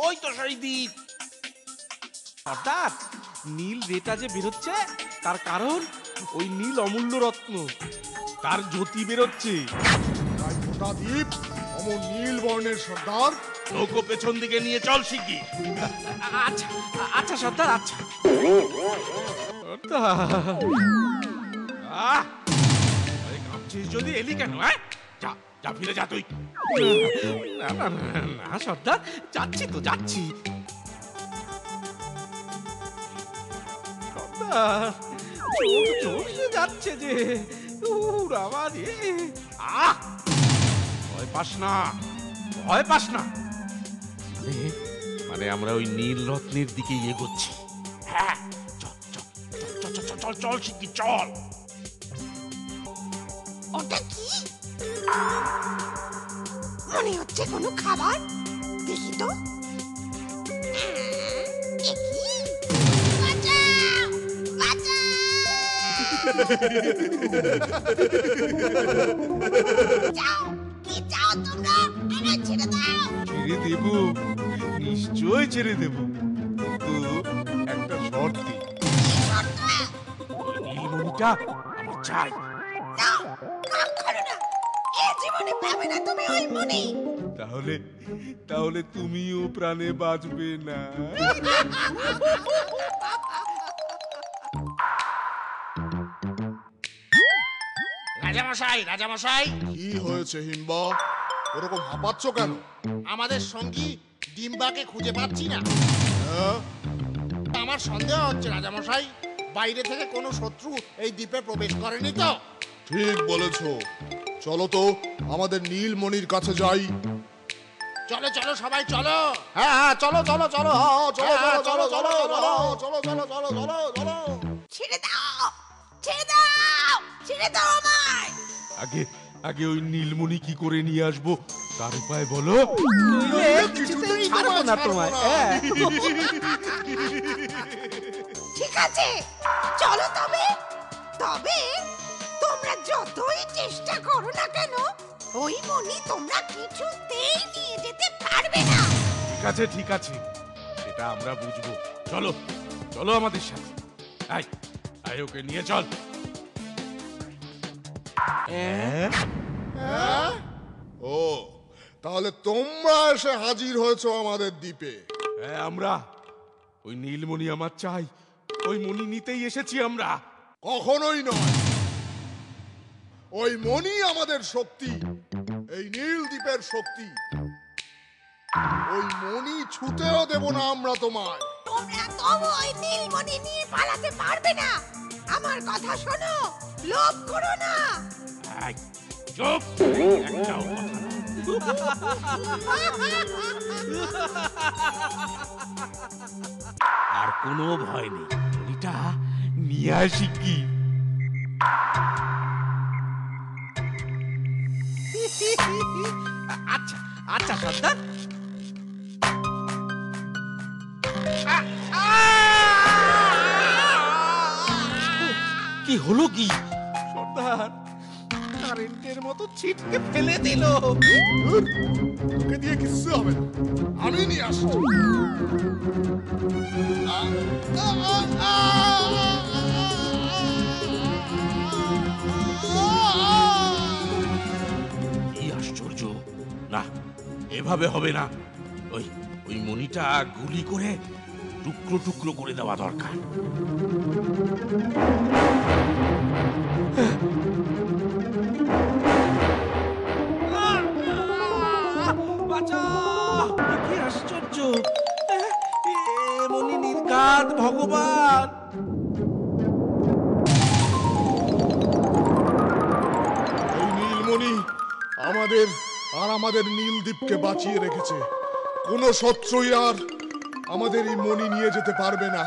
ওই তো সেই দ্বীপ। হঠাৎ নীল রেটা যে বেরোচ্ছে তার কারণ ওই নীল অমূল্য রত্ন, তার জ্যোতি বেরোচ্ছে। তাই গোটা দ্বীপ অমর নীল বর্ণের সর্দার। নৌকো পেছন দিকে নিয়ে চল শিগগির। আচ্ছা আচ্ছা সর্দার, আচ্ছা কাঁপছিস যদি, এলি কেন? হ্যাঁ, যা যা, ফিরে যা তুই। না না না সর্দার, যাচ্ছি তো যাচ্ছি। সর্দার চোখ চলে যাচ্ছে যে, আমার ভয় পাস না, ভয় পাস না। মানে আমরা ওই নীল রত্নের দিকে এগোচ্ছি। হ্যাঁ, চল চল চল চল চল চল চল শিগগির চল। ওটা কি মনে হচ্ছে? কোনো খাবার? দেখি তো। ছেড়ে দেব, নিশ্চয় ছেড়ে দেব, কিন্তু একটা শর্তে। নীলমণিটা আমার চাই। তাহলে তাহলে তুমিও প্রাণে বাঁচবে না। রাজামশাই, রাজামশাই, কি হয়েছে হিম্বা? ওরকম হাঁপাচ্ছ কেন? আমাদের সঙ্গী ডিম্বাকে খুঁজে পাচ্ছি না। হ্যাঁ? আমার সন্দেহ হচ্ছে রাজামশাই, বাইরে থেকে কোনো শত্রু এই দ্বীপে প্রবেশ করেনি তো? ঠিক বলেছো। চলো তো আমাদের নীলমণির কাছে যাই। চলো চলো সবাই চলো। হ্যাঁ হ্যাঁ, চলো চলো চলো, চলো চলো চলো চলো চলো চলো চলো চলো চলো। ছেড়ে দাও, ছেড়ে দাও, ছেড়ে দাও আমায়। আগে আগে ওই নীলমণি কি করে নিয়ে আসবো তার উপায় বলো। কিছুতেই ছাড়বো না তোমায়। ঠিক আছে, চলো তবে। তবে তোমরা যতই চেষ্টা করো না কেন, ওই মণি তোমরা কিছুতেই নিয়ে যেতে পারবে না। ঠিক আছে ঠিক আছে, সেটা আমরা বুঝবো। চলো চলো আমাদের সাথে। আয় আয়, ওকে নিয়ে চল। ও, তাহলে তোমরা এসে হাজির হয়েছো আমাদের দ্বীপে। হ্যাঁ, আমরা ওই নীলমণি আমার চাই, ওই মণি নিতেই এসেছি আমরা। কখনোই নয়, ওই মণি আমাদের শক্তি, এই নীল দ্বীপের শক্তি। ওই মণি ছুতেও দেব না আমরা তোমায়। তোমরা তবু ওই নীলমণি নিয়ে পালাতে পারবে না। আমার কথা শোনো, লোভ করো না। আয়, চুপ, একটাও কথা না। আর কোনো ভয় নেই, মণিটা নিয়ে আসি কি। আচ্ছা আচ্ছা সর্দার। কি হলো কি সর্দার? কারেন্টের মতো ছিটকে ফেলে দিল। তোকে দিয়ে কিচ্ছু হবে না, আমি নিয়ে আসছি। কি আশ্চর্য! না, এভাবে হবে না। ওই ওই মণিটা গুলি করে টুকরো টুকরো করে দেওয়া দরকার। বাঁচাও! কি আশ্চর্য! এমনই নির্ঘাত ভগবান। এই নীলমণি আমাদের আর আমাদের নীলদ্বীপকে বাঁচিয়ে রেখেছে। কোনো শত্রুই আর আমাদের এই মণি নিয়ে যেতে পারবে না।